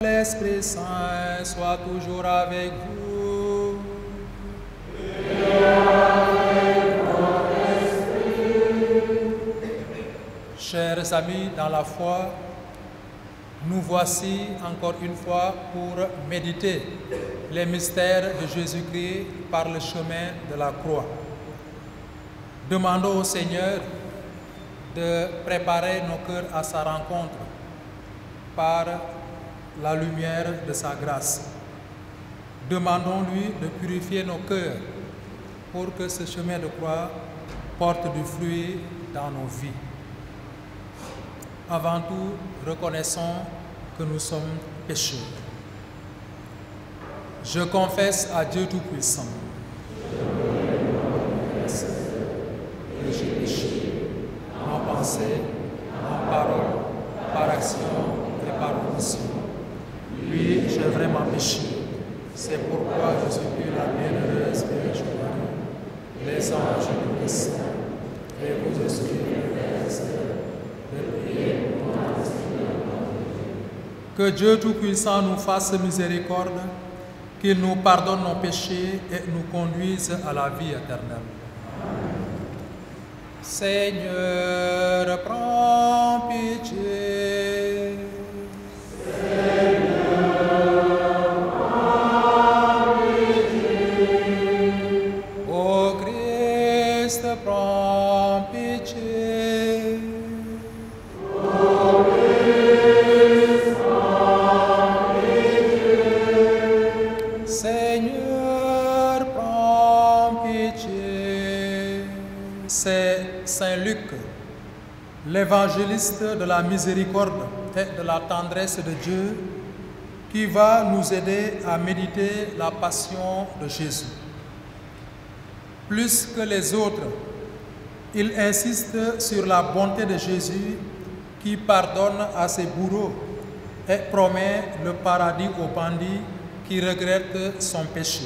L'Esprit Saint soit toujours avec vous. Et avec votre esprit. Chers amis dans la foi, nous voici encore une fois pour méditer les mystères de Jésus-Christ par le chemin de la croix. Demandons au Seigneur de préparer nos cœurs à sa rencontre par la lumière de sa grâce. Demandons-lui de purifier nos cœurs pour que ce chemin de croix porte du fruit dans nos vies. Avant tout, reconnaissons que nous sommes pécheurs. Je confesse à Dieu Tout-Puissant que j'ai péché en pensée, en parole, par action et par omission. Oui, j'ai vraiment péché. C'est pourquoi je supplie la bienheureuse Vierge Marie, les anges et les saints, et vous aussi, frères et sœurs, de prier pour moi. Que Dieu Tout-Puissant nous fasse miséricorde, qu'il nous pardonne nos péchés et nous conduise à la vie éternelle. Seigneur, prends pitié. Prends pitié. Ô Christ, prends pitié. Seigneur, prends pitié. C'est Saint Luc, l'évangéliste de la miséricorde et de la tendresse de Dieu, qui va nous aider à méditer la passion de Jésus. Plus que les autres, il insiste sur la bonté de Jésus qui pardonne à ses bourreaux et promet le paradis aux bandits qui regrettent son péché.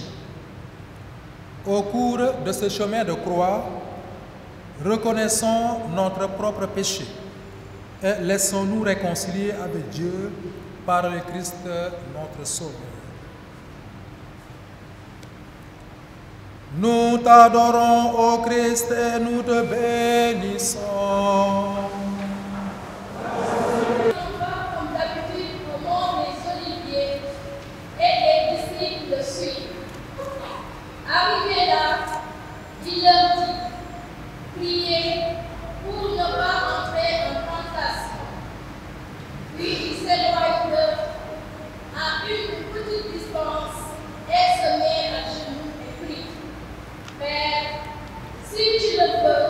Au cours de ce chemin de croix, reconnaissons notre propre péché et laissons-nous réconcilier avec Dieu par le Christ notre Sauveur. Nous t'adorons, ô Christ, et nous te bénissons. Comme d'habitude, au monde des oliviers et les disciples le suivent. Arrivé là, il leur dit, priez pour ne pas entrer en tentation. Puis il s'éloigne d'eux à une petite distance et se met à genoux et prie. Père, si tu le veux,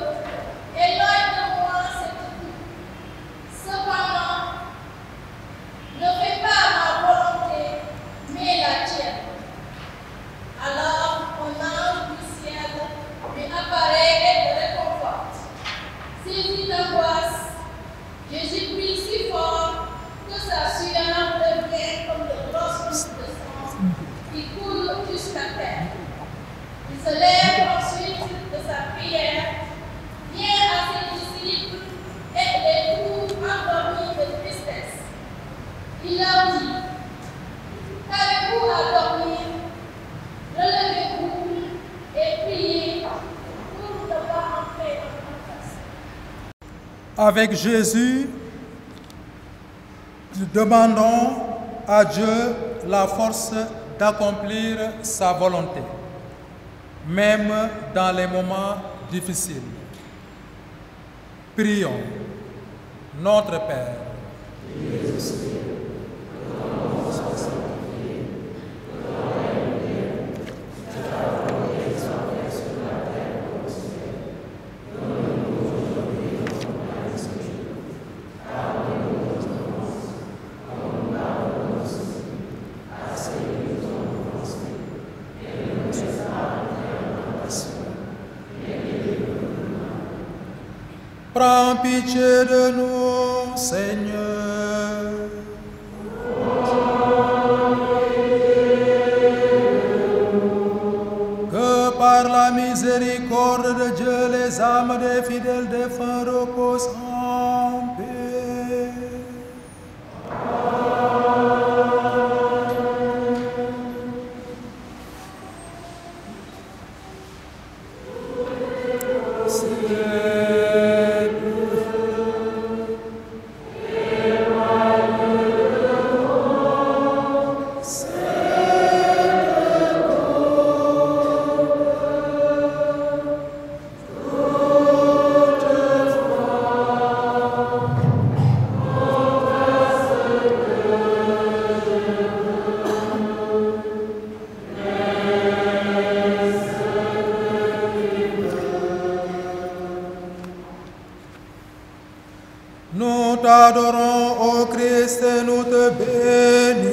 éloigne de moi cette coupe. Cependant, ne fais pas ma volonté, mais la tienne. Alors, un ange du ciel lui apparaît et le réconforte. Saisi d'angoisse, Jésus prie si fort que sa sueur devient comme de grosses gouttes de sang qui coulent jusqu'à terre. Il se lève ensuite de sa prière, vient à ses disciples et les trouve endormis de tristesse. Il leur dit, qu'avez-vous à dormir? Relevez-vous et priez pour ne pas entrer en tentation. Avec Jésus, nous demandons à Dieu la force d'accomplir sa volonté, même dans les moments difficiles. Prions. Notre Père, prends pitié de nous, Seigneur. Que par la miséricorde de Dieu, les âmes des fidèles défunts reposent en paix.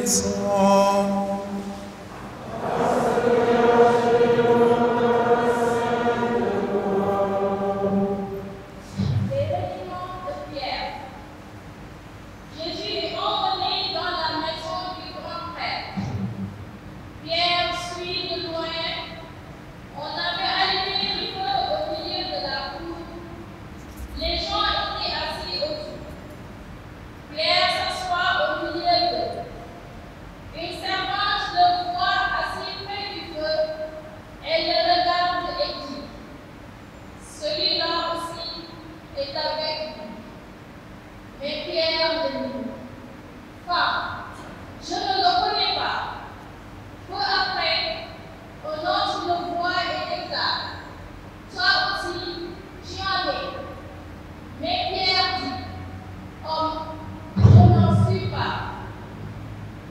Saint. L'événement de Pierre. Jésus est emmené dans la maison du grand prêtre. Pierre suit de loin. On avait allumé le feu au milieu de la cour. Les gens étaient assis autour. Pierre s'assoit au milieu d'eux. Une servante le voit assis près du feu. Elle le regarde et dit: celui-là aussi est avec vous. Mais Pierre le dit: femme, je ne le connais pas. Peu après, un autre le voit et déclare: toi aussi, tu en es. Mais Pierre dit: homme, je n'en suis pas.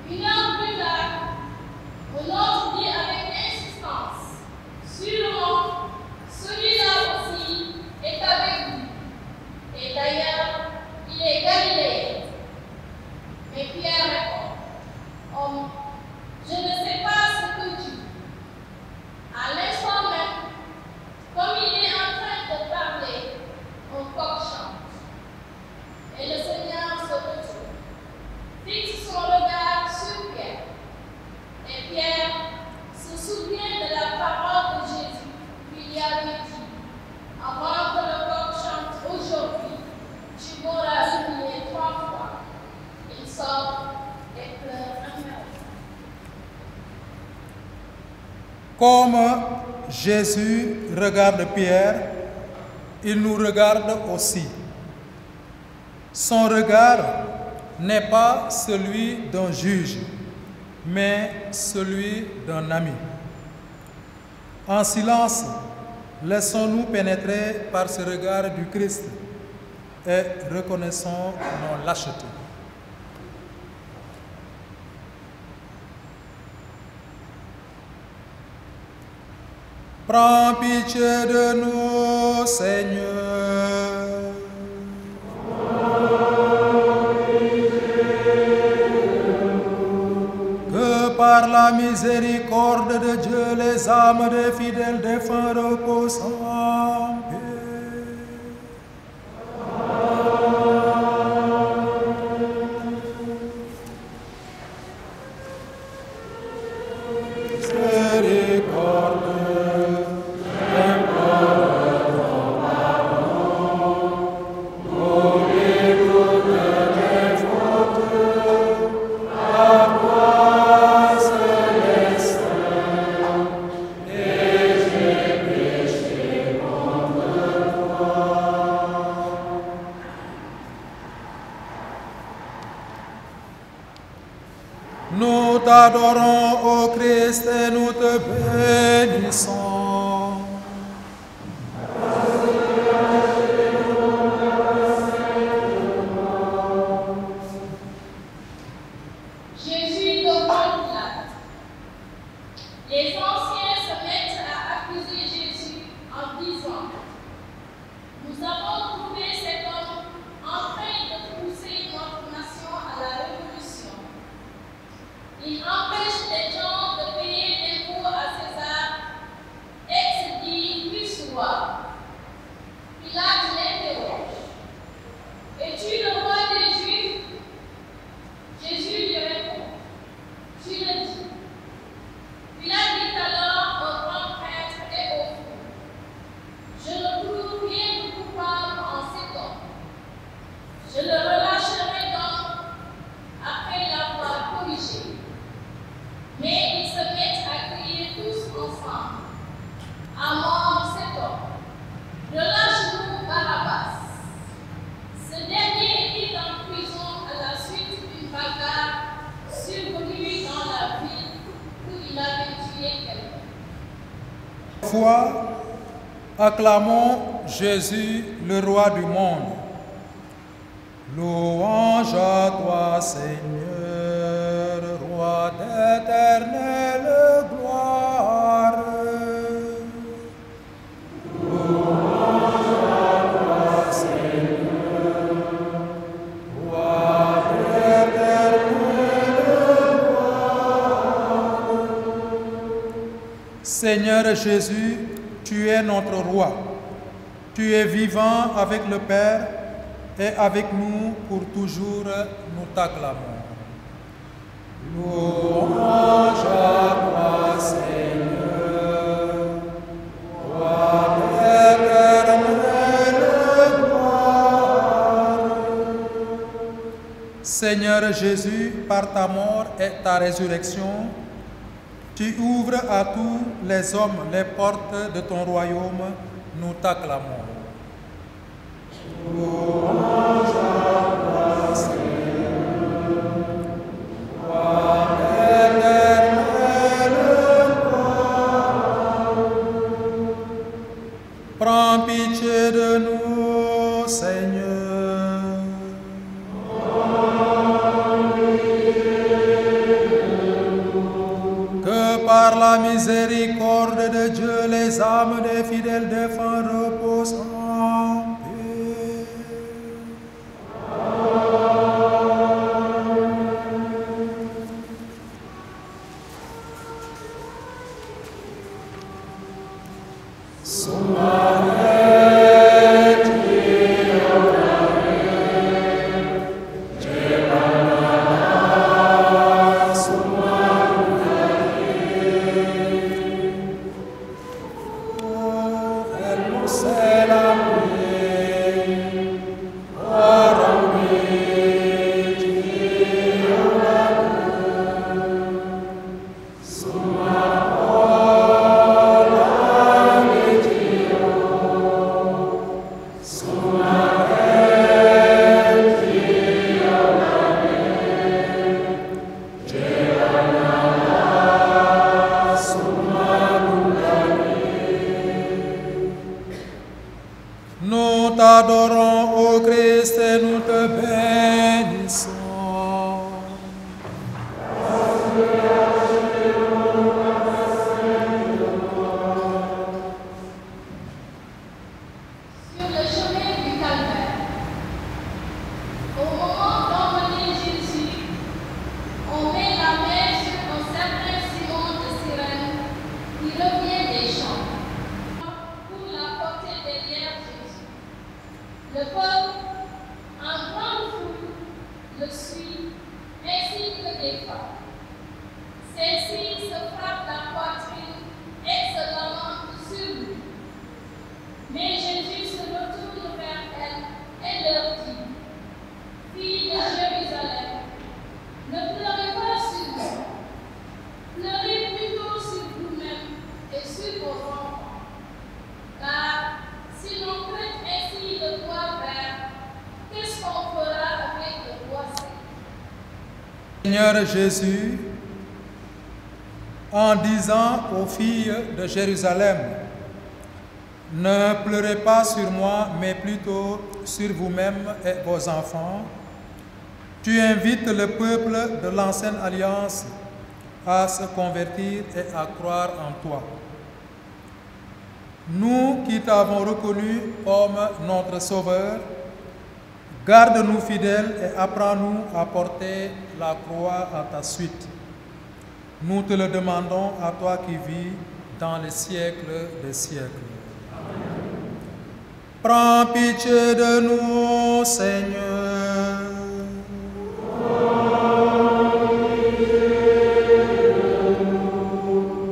Une heure plus tard, un autre dit avec insistance: sûrement, celui-là aussi est avec vous. Et d'ailleurs, il est galiléen. Mais Pierre répond: homme, je ne sais pas ce que tu dis. À l'instant même, comme il est en train de parler, un coq chante. Et le Seigneur se retourne, fixe son regard sur Pierre. Et Pierre se souvient de la parole de Jésus qui lui avait dit: avant que le coq chante aujourd'hui, tu m'auras humilié 3 fois. Il sort et pleure amèrement. Comme Jésus regarde Pierre, il nous regarde aussi. Son regard n'est pas celui d'un juge, mais celui d'un ami. En silence, laissons-nous pénétrer par ce regard du Christ et reconnaissons nos lâchetés. Prends pitié de nous, Seigneur. Que par la miséricorde de Dieu, les âmes des fidèles défunts reposent en paix. Nous t'adorons, ô Christ, et nous te bénissons. Jésus demande Pilate. Les anciens se mettent à accuser Jésus en disant: nous avons trouvé cet homme en train de pousser notre nation à la révolution. Il empêche les gens de payer l'impôt à César et se dit plus roi. Pilate l'interroge: es-tu le roi des Juifs? Jésus lui répond: tu le dis. Pilate dit alors au grand prêtre et au fou: je ne trouve rien de coupable en cet homme. Je le relâcherai donc après l'avoir corrigé. Mais ils se mettent à crier tous ensemble: à mort cet homme, relâche-nous Barabbas. Ce dernier était en prison à la suite d'une bagarre survenue dans la ville où il avait tué quelqu'un. Foi, acclamons Jésus, le roi du monde. Louange à toi, Seigneur, roi d'éternelle gloire. Louange à toi, Seigneur, roi d'éternelle gloire. Seigneur Jésus, tu es notre roi. Tu es vivant avec le Père et avec nous pour toujours, nous t'acclamons. Louange à toi, Seigneur, roi d'éternelle gloire. Seigneur Jésus, par ta mort et ta résurrection, tu ouvres à tous les hommes les portes de ton royaume, nous t'acclamons. Louange à toi, Seigneur, roi d'éternelle gloire. Prends pitié de nous, Seigneur. Que par la miséricorde de Dieu, les âmes des fidèles défunts reposent en paix. Nous t'adorons, ô Christ, et nous te bénissons. Sur le chemin du calvaire, au moment d'emmener Jésus, on met la main sur un certain Simon de Cyrène qui revient des champs pour la porter derrière Jésus. Le peuple, en grande foule, le suit, ainsi que des femmes. Celle-ci se frappe la poitrine et se lamente sur lui. Mais Jésus se retourne vers elle et leur dit, filles de Jérusalem, ne pleurez pas sur moi, pleurez plutôt sur vous-même et sur vos enfants. Car si l'on traite ainsi le bois vert, qu'est-ce qu'on fera avec le bois sec? Seigneur Jésus, en disant aux filles de Jérusalem, ne pleurez pas sur moi, mais plutôt sur vous-même et vos enfants, tu invites le peuple de l'ancienne alliance à se convertir et à croire en toi. Nous qui t'avons reconnu comme notre Sauveur, garde-nous fidèles et apprends-nous à porter la croix à ta suite. Nous te le demandons à toi qui vis dans les siècles des siècles. Prends pitié de nous, Seigneur.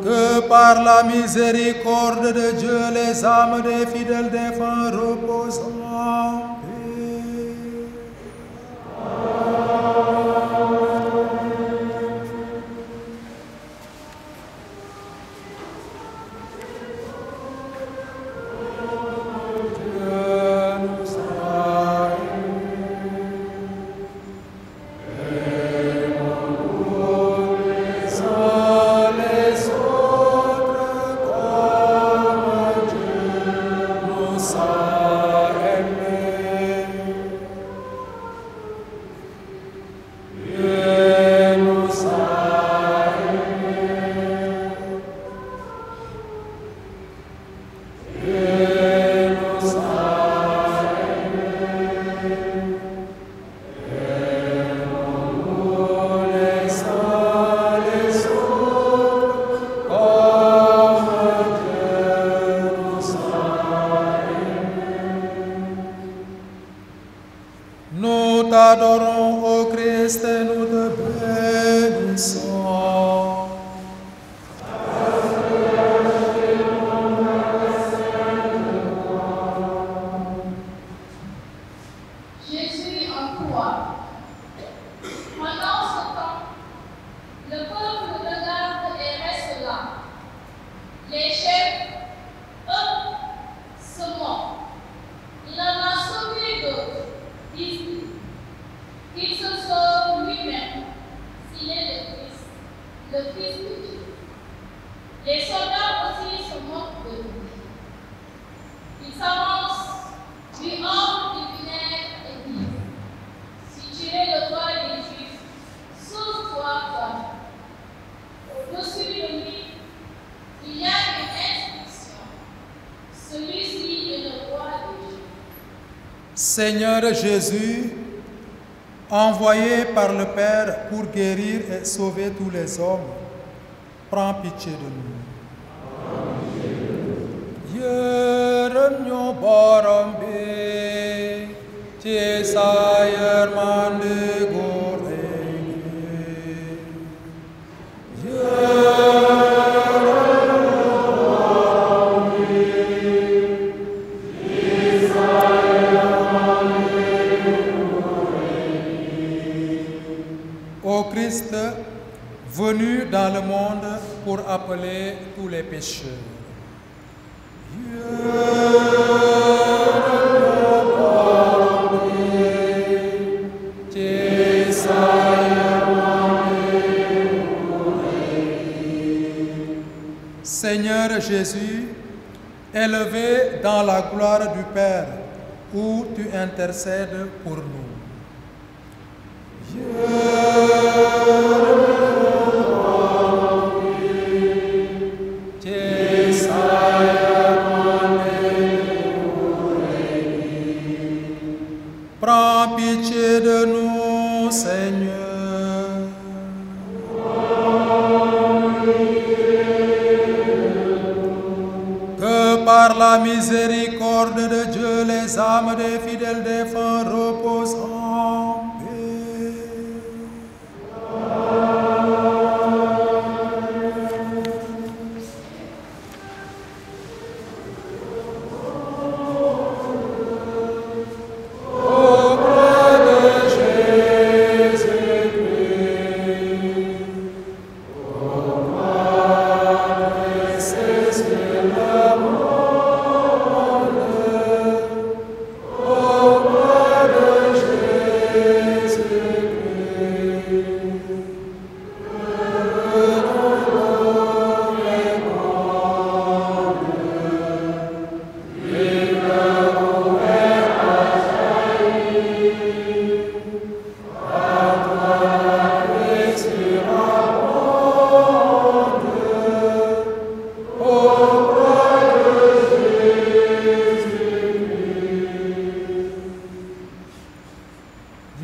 Que par la miséricorde de Dieu, les âmes des fidèles défunts reposent en paix. Amen. le Fils de Dieu. Les soldats aussi se moquent de lui. Ils s'avancent, lui offrent du vinaigre et disent: si tu es le roi des Juifs, sauve-toi toi. Au-dessus de lui, il y a une inscription: celui-ci est le roi des Juifs. Seigneur Jésus, envoyé par le Père pour guérir et sauver tous les hommes, prends pitié de nous. Yërëm ñu borom bi ci sa yërmande gu rëy gi. Ô Christ, venu dans le monde pour appeler tous les pécheurs. Seigneur Jésus, élevé dans la gloire du Père, où tu intercèdes pour nous. Prends pitié de nous, Seigneur. Que par la miséricorde de Dieu, les âmes des fidèles défunts reposent en paix.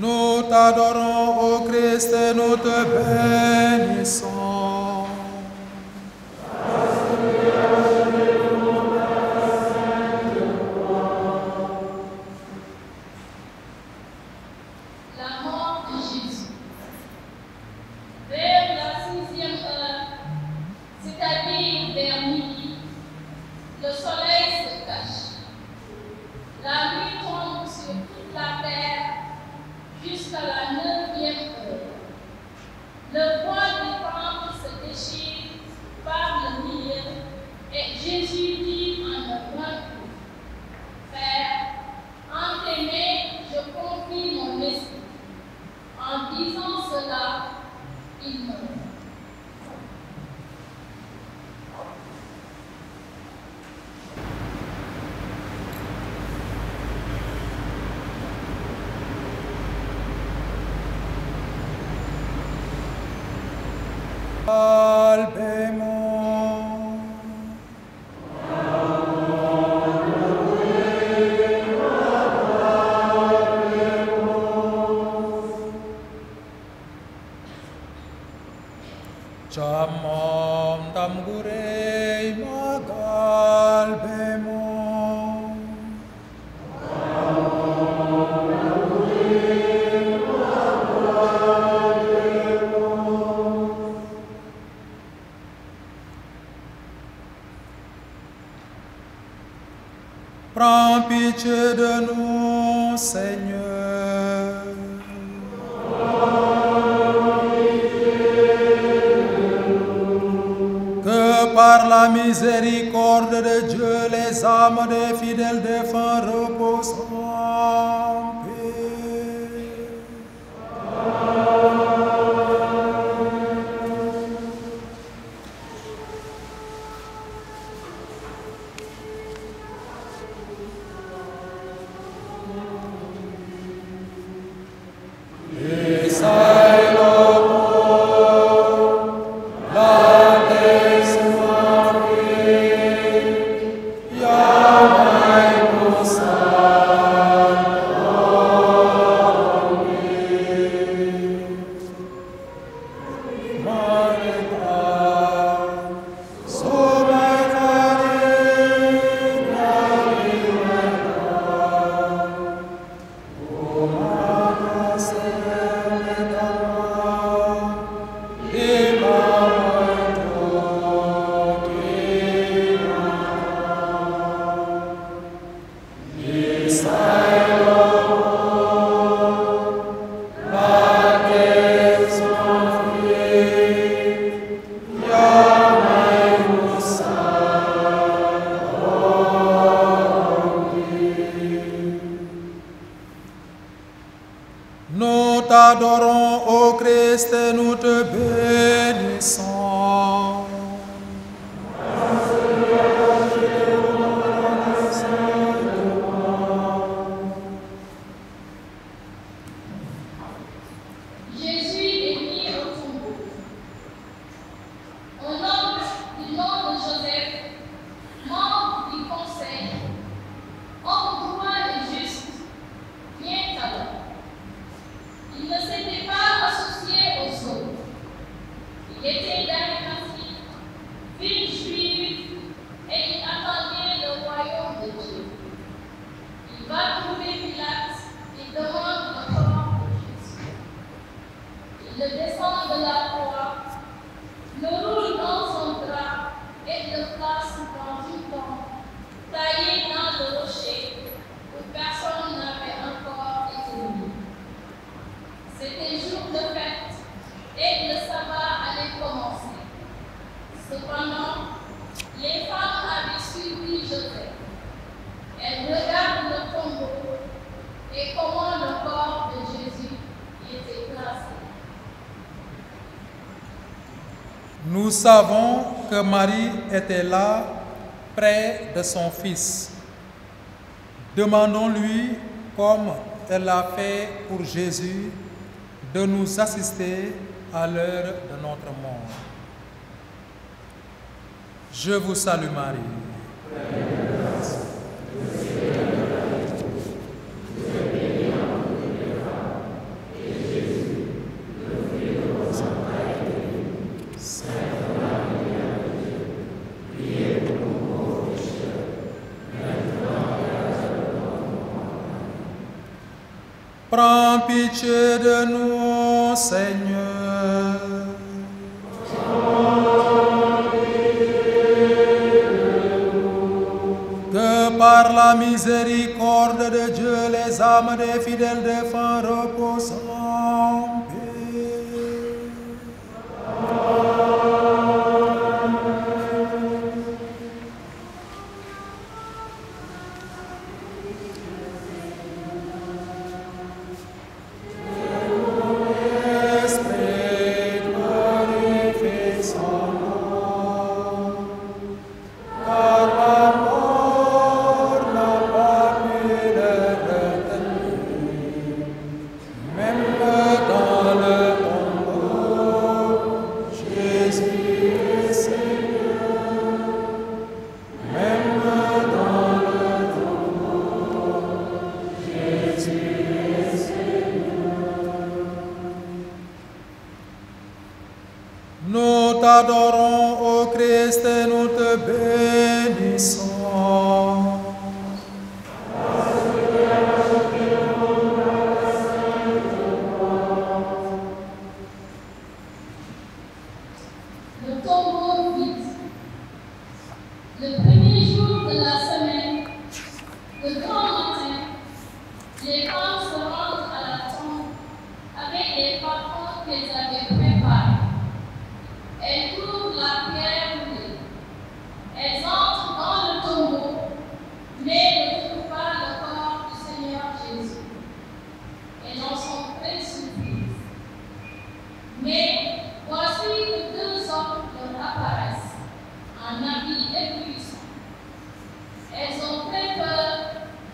Nous t'adorons, ô Christ, et nous te bénissons. La mort de Jésus. Vers la 6e heure, c'est-à-dire vers midi, le soleil se cache. La nuit tombe sur toute la terre jusqu'à la 9e heure. Le voile du temple se déchire par le milieu et Jésus dit en un grand coup: Père, en tes mains je confie mon esprit. En disant cela, il meurt. Salvemos. Chamom tamgurei magalbemos. Prends pitié de nous, Seigneur. Que par la miséricorde de Dieu, les âmes des fidèles défunts reposent en paix. Il était d'Arimathie, ville juive, et il attendait le royaume de Dieu. Il va trouver Pilate et demande le corps de Jésus. Il le descend de la croix, le roule dans son drap et le place dans une tombe taillée dans le rocher où personne n'avait encore été mis. C'était jour de fête et le sabbat allait commencer. Cependant, les femmes avaient suivi Joseph. Elles regardent le tombeau et comment le corps de Jésus y était placé. Nous savons que Marie était là, près de son fils. Demandons-lui, comme elle l'a fait pour Jésus, de nous assister à l'heure de notre mort. Je vous salue Marie. Prends pitié de nous, Seigneur. Que par la miséricorde de Dieu, les âmes des fidèles défunts reposent en paix. Nous t'adorons, ô Christ, et nous te bénissons. Le tombeau vide. Le premier jour de la semaine, le grand matin, les femmes se rendent à la tombe avec les parfums qu'elles avaient préparés. Elles trouvent la pierre roulée. Elles entrent dans le tombeau, mais ne trouvent pas le corps du Seigneur Jésus. Elles en sont très surprises. Mais voici que deux hommes leur apparaissent, en habits éblouissants. Elles ont très peur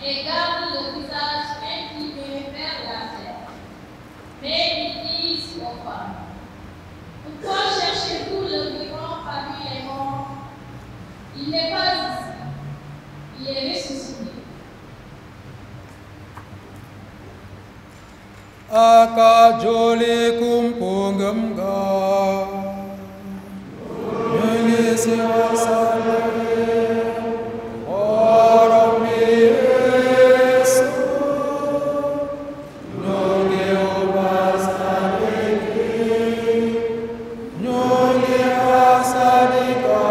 et gardent le visage incliné vers la terre. Mais ils disent aux femmes: pourquoi cherchez-vous le vivant parmi les morts? Il n'est pas ici, il est ressuscité. Aka jole kumpungam ga Nyungi siwa salve Oram Yesu Nyungi obasadiki Nyungi asadika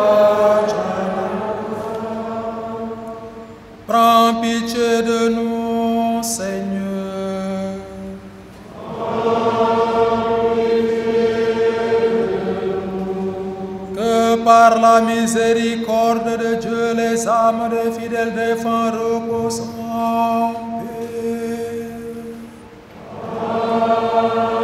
jana Prends pitié de nous, Seigneur. Par la miséricorde de Dieu, les âmes des fidèles défunts reposent en paix. Amen.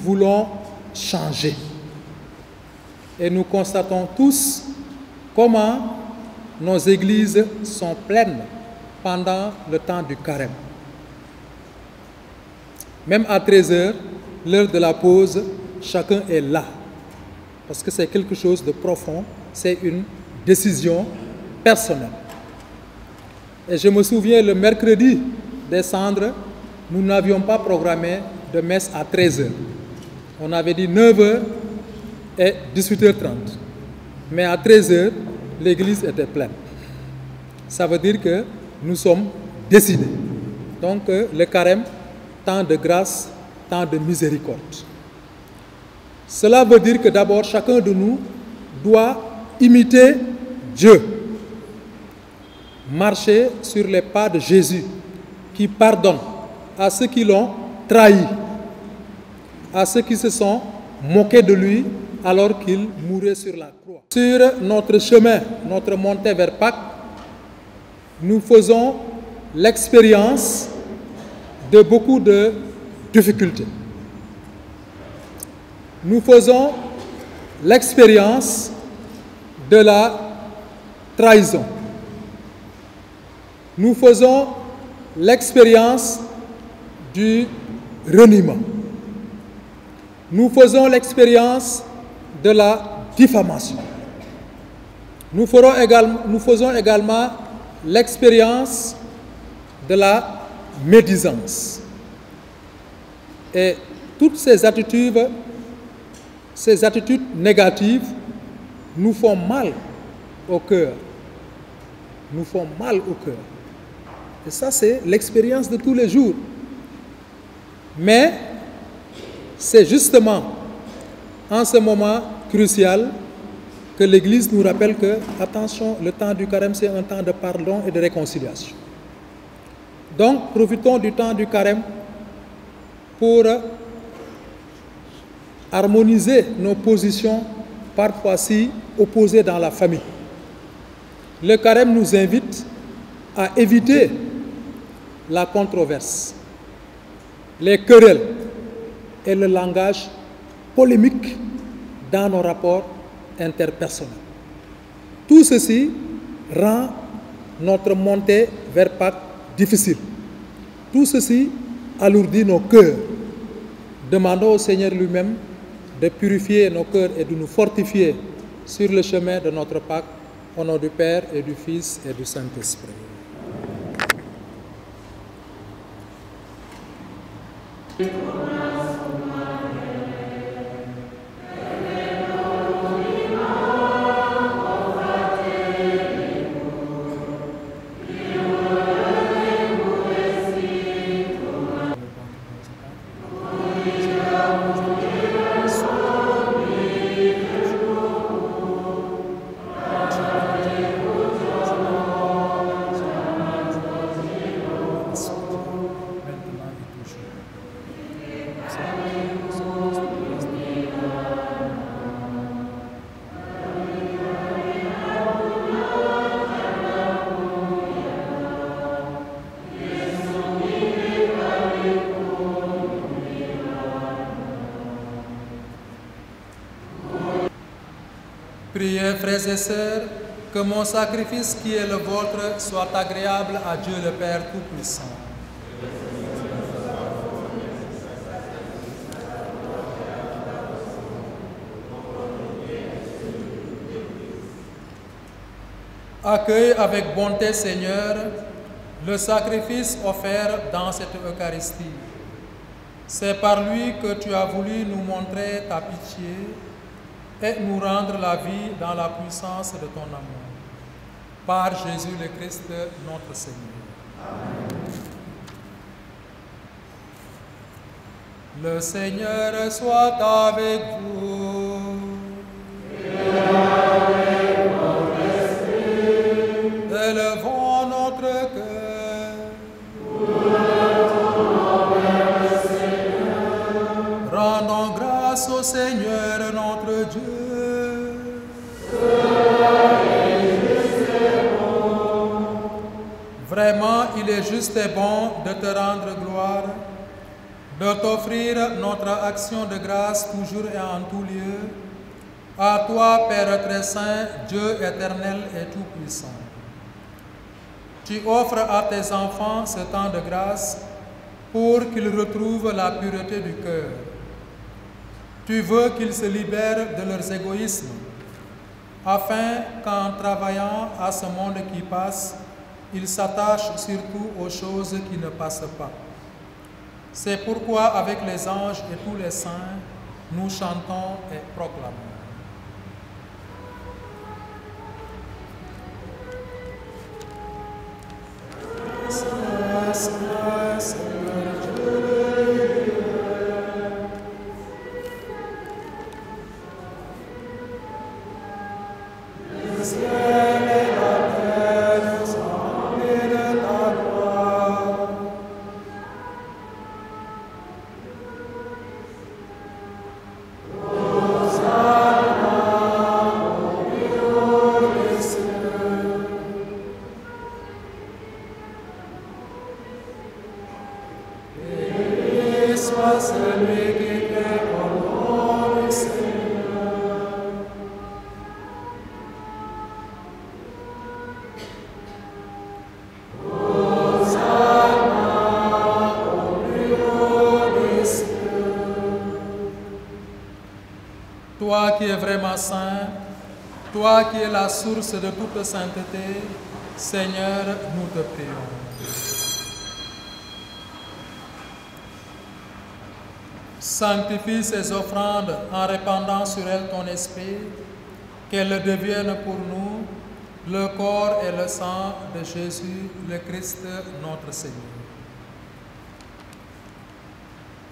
voulons changer. Et nous constatons tous comment nos églises sont pleines pendant le temps du carême. Même à 13h, l'heure de la pause, chacun est là. Parce que c'est quelque chose de profond, c'est une décision personnelle. Et je me souviens, le mercredi des Cendres, nous n'avions pas programmé de messe à 13h. On avait dit 9h et 18h30. Mais à 13h, l'église était pleine. Ça veut dire que nous sommes décidés. Donc le carême, temps de grâce, temps de miséricorde. Cela veut dire que d'abord, chacun de nous doit imiter Dieu. Marcher sur les pas de Jésus, qui pardonne à ceux qui l'ont trahi, à ceux qui se sont moqués de lui alors qu'il mourait sur la croix. Sur notre chemin, notre montée vers Pâques, nous faisons l'expérience de beaucoup de difficultés. Nous faisons l'expérience de la trahison. Nous faisons l'expérience du reniement. Nous faisons l'expérience de la diffamation. Nous faisons également l'expérience de la médisance. Et toutes ces attitudes négatives nous font mal au cœur. Nous font mal au cœur. Et ça, c'est l'expérience de tous les jours. Mais c'est justement en ce moment crucial que l'Église nous rappelle que, attention, le temps du carême, c'est un temps de pardon et de réconciliation. Donc, profitons du temps du carême pour harmoniser nos positions, parfois si opposées dans la famille. Le carême nous invite à éviter la controverse, les querelles et le langage polémique dans nos rapports interpersonnels. Tout ceci rend notre montée vers Pâques difficile. Tout ceci alourdit nos cœurs. Demandons au Seigneur lui-même de purifier nos cœurs et de nous fortifier sur le chemin de notre Pâques, au nom du Père et du Fils et du Saint-Esprit. Priez, frères et sœurs, que mon sacrifice qui est le vôtre soit agréable à Dieu le Père Tout-Puissant. Accueille avec bonté, Seigneur, le sacrifice offert dans cette Eucharistie. C'est par lui que tu as voulu nous montrer ta pitié et nous rendre la vie dans la puissance de ton amour. Par Jésus le Christ, notre Seigneur. Amen. Le Seigneur soit avec vous. Et avec votre esprit. Élevons notre cœur. Rendons grâce au Seigneur notre Dieu. Vraiment, il est juste et bon de te rendre gloire, de t'offrir notre action de grâce toujours et en tout lieu, à toi, Père très saint, Dieu éternel et tout-puissant. Tu offres à tes enfants ce temps de grâce pour qu'ils retrouvent la pureté du cœur. Tu veux qu'ils se libèrent de leurs égoïsmes, afin qu'en travaillant à ce monde qui passe, ils s'attachent surtout aux choses qui ne passent pas. C'est pourquoi, avec les anges et tous les saints, nous chantons et proclamons. Toi qui es vraiment saint, toi qui es la source de toute sainteté, Seigneur, nous te prions. Sanctifie ces offrandes en répandant sur elles ton esprit, qu'elles deviennent pour nous le corps et le sang de Jésus, le Christ, notre Seigneur.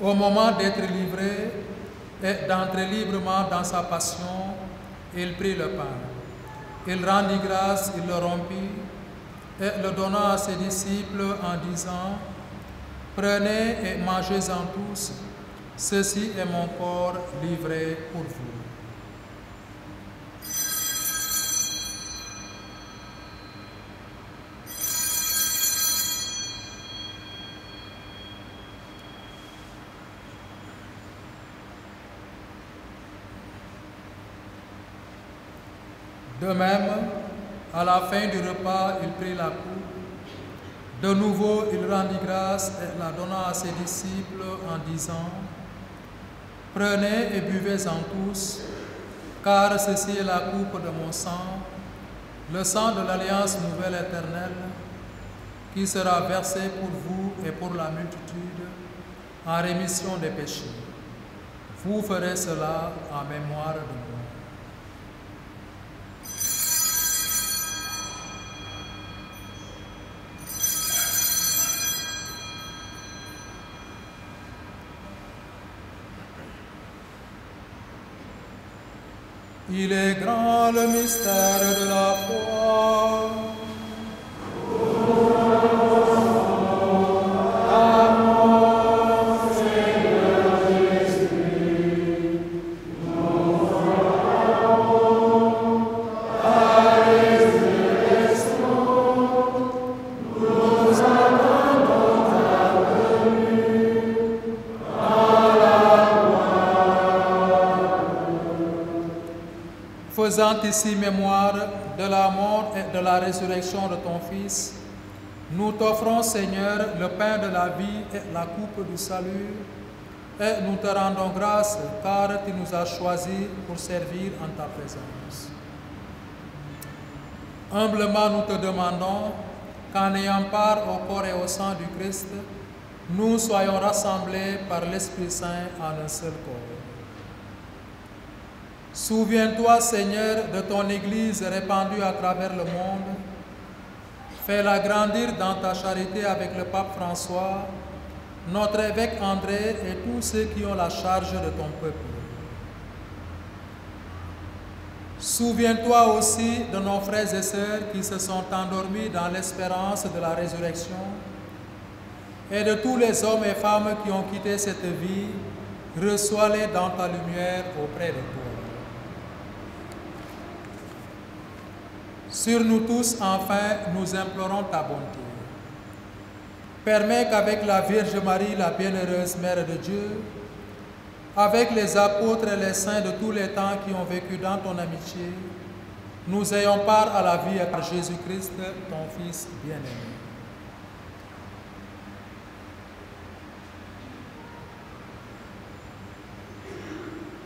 Au moment d'être livré et d'entrer librement dans sa passion, il prit le pain. Il rendit grâce, il le rompit et le donna à ses disciples en disant: Prenez et mangez-en tous, ceci est mon corps livré pour vous. De même, à la fin du repas, il prit la coupe. De nouveau, il rendit grâce et la donna à ses disciples en disant: Prenez et buvez-en tous, car ceci est la coupe de mon sang, le sang de l'alliance nouvelle éternelle, qui sera versé pour vous et pour la multitude en rémission des péchés. Vous ferez cela en mémoire de moi. Il est grand le mystère de la foi. Faisant ici mémoire de la mort et de la résurrection de ton Fils, nous t'offrons, Seigneur, le pain de la vie et la coupe du salut, et nous te rendons grâce car tu nous as choisis pour servir en ta présence. Humblement, nous te demandons qu'en ayant part au corps et au sang du Christ, nous soyons rassemblés par l'Esprit Saint en un seul corps. Souviens-toi, Seigneur, de ton Église répandue à travers le monde. Fais-la grandir dans ta charité avec le pape François, notre évêque André et tous ceux qui ont la charge de ton peuple. Souviens-toi aussi de nos frères et sœurs qui se sont endormis dans l'espérance de la résurrection et de tous les hommes et femmes qui ont quitté cette vie. Reçois-les dans ta lumière auprès de toi. Sur nous tous, enfin, nous implorons ta bonté. Permets qu'avec la Vierge Marie, la bienheureuse Mère de Dieu, avec les apôtres et les saints de tous les temps qui ont vécu dans ton amitié, nous ayons part à la vie par Jésus-Christ, ton Fils bien-aimé.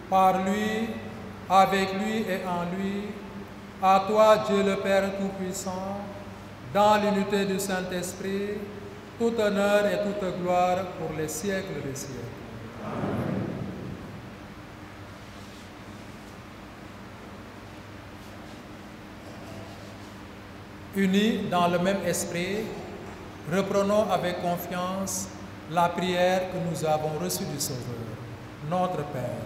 Par lui, avec lui et en lui, à toi, Dieu le Père Tout-Puissant, dans l'unité du Saint-Esprit, tout honneur et toute gloire pour les siècles des siècles. Amen. Unis dans le même esprit, reprenons avec confiance la prière que nous avons reçue du Sauveur, notre Père.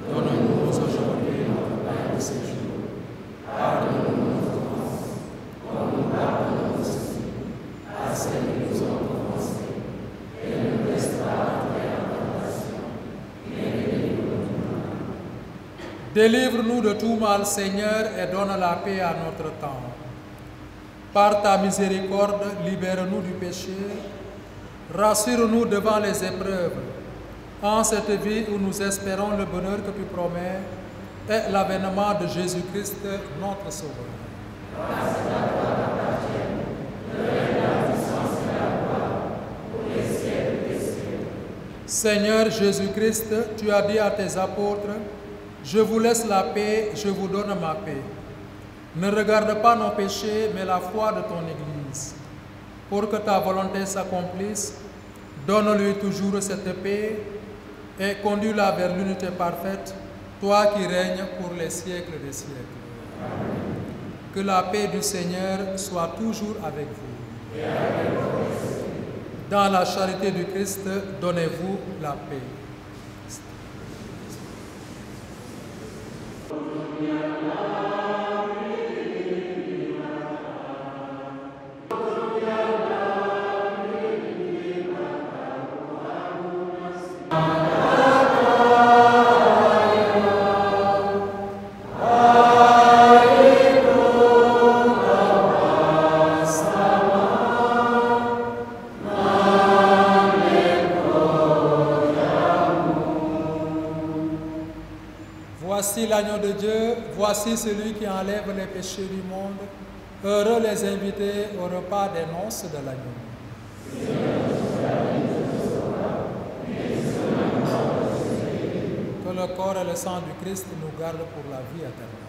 Donne-nous aujourd'hui notre pain de ce jour. Pardonne-nous nos offenses, comme nous pardonnons aussi à ceux qui nous ont offensés. Et ne nous laisse pas entrer en tentation, mais délivre-nous du mal. Délivre-nous de tout mal, Seigneur, et donne la paix à notre temps. Par ta miséricorde, libère-nous du péché, rassure-nous devant les épreuves, en cette vie où nous espérons le bonheur que tu promets et l'avènement de Jésus-Christ, notre Sauveur. Grâce à toi, appartienne le règne, la puissance et la gloire pour les siècles des siècles. Seigneur Jésus-Christ, tu as dit à tes apôtres, « Je vous laisse la paix, je vous donne ma paix. » Ne regarde pas nos péchés, mais la foi de ton Église. Pour que ta volonté s'accomplisse, donne-lui toujours cette paix et conduis-la vers l'unité parfaite, toi qui règnes pour les siècles des siècles. Amen. Que la paix du Seigneur soit toujours avec vous. Et avec votre esprit. Dans la charité du Christ, donnez-vous la paix. Voici l'agneau de Dieu, voici celui qui enlève les péchés du monde. Heureux les invités au repas des noces de l'agneau. Que le corps et le sang du Christ nous gardent pour la vie éternelle.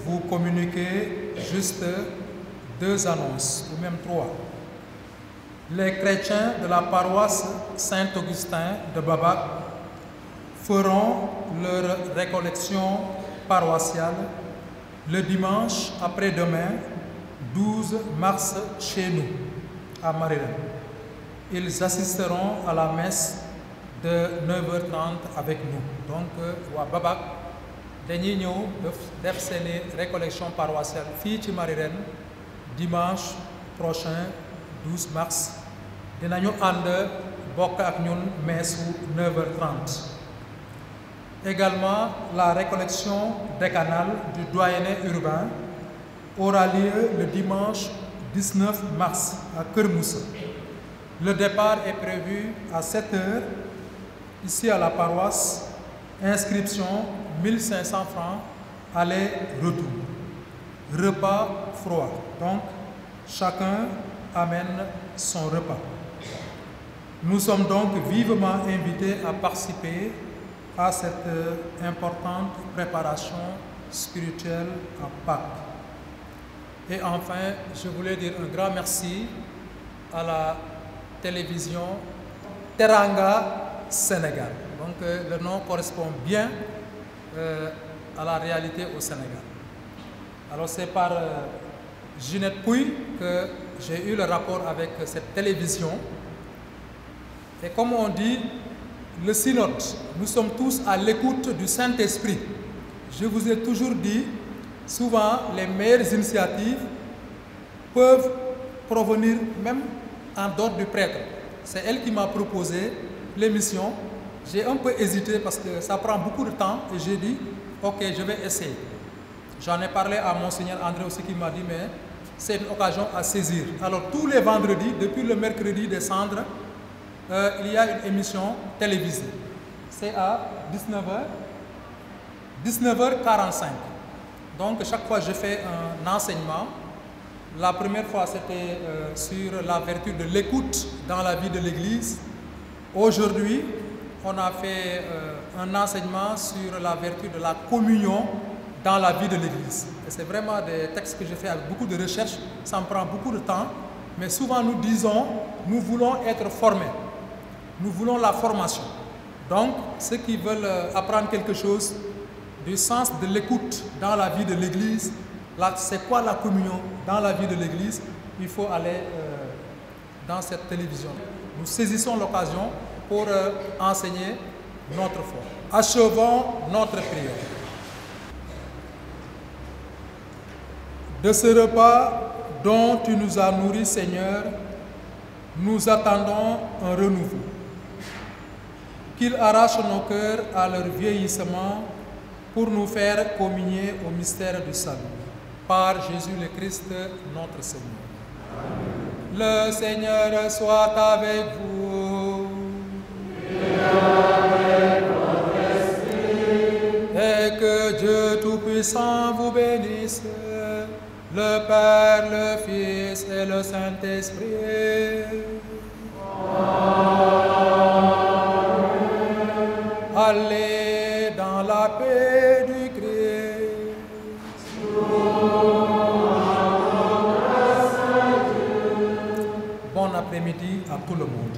vous communiquer juste 2 annonces, ou même 3. Les chrétiens de la paroisse Saint-Augustin de Babac feront leur récollection paroissiale le dimanche après-demain, 12 mars, chez nous, à Mariren. Ils assisteront à la messe de 9h30 avec nous. Donc, à Babac, dañuy ñëw def seeni récollection paroissiale fii ci Mariren dimanche prochain 12 mars dinañu ànd bokk ak ñun messe 9h30. Également, la récollection décanale du doyenné urbain aura lieu le dimanche 19 mars à Keur Moussa. Le départ est prévu à 7h ici à la paroisse. Inscription 1500 francs, aller-retour. Repas froid. Donc, chacun amène son repas. Nous sommes donc vivement invités à participer à cette importante préparation spirituelle à Pâques. Et enfin, je voulais dire un grand merci à la télévision Teranga Sénégal. Donc le nom correspond bien à la réalité au Sénégal. Alors c'est par Ginette Pouy que j'ai eu le rapport avec cette télévision. Et comme on dit, le synode, nous sommes tous à l'écoute du Saint-Esprit. Je vous ai toujours dit, souvent les meilleures initiatives peuvent provenir même en dehors du prêtre. C'est elle qui m'a proposé l'émission. J'ai un peu hésité parce que ça prend beaucoup de temps et j'ai dit, ok, je vais essayer. J'en ai parlé à Monseigneur André aussi qui m'a dit, mais c'est une occasion à saisir. Alors tous les vendredis, depuis le mercredi des cendres, il y a une émission télévisée. C'est à 19h45. Donc chaque fois je fais un enseignement. La première fois c'était sur la vertu de l'écoute dans la vie de l'Église. Aujourd'hui, on a fait un enseignement sur la vertu de la communion dans la vie de l'Église. Et c'est vraiment des textes que j'ai fait avec beaucoup de recherche. Ça me prend beaucoup de temps. Mais souvent nous disons, nous voulons être formés. Nous voulons la formation. Donc, ceux qui veulent apprendre quelque chose du sens de l'écoute dans la vie de l'Église, c'est quoi la communion dans la vie de l'Église, il faut aller dans cette télévision. Nous saisissons l'occasion pour enseigner notre foi. Achevons notre prière. De ce repas dont tu nous as nourris, Seigneur, nous attendons un renouveau. Qu'il arrache nos cœurs à leur vieillissement pour nous faire communier au mystère du salut. Par Jésus le Christ, notre Seigneur. Amen. Le Seigneur soit avec vous. Et avec votre esprit. Et que Dieu Tout-Puissant vous bénisse, le Père, le Fils et le Saint-Esprit. Allez dans la paix du Christ. Bon après-midi à tout le monde.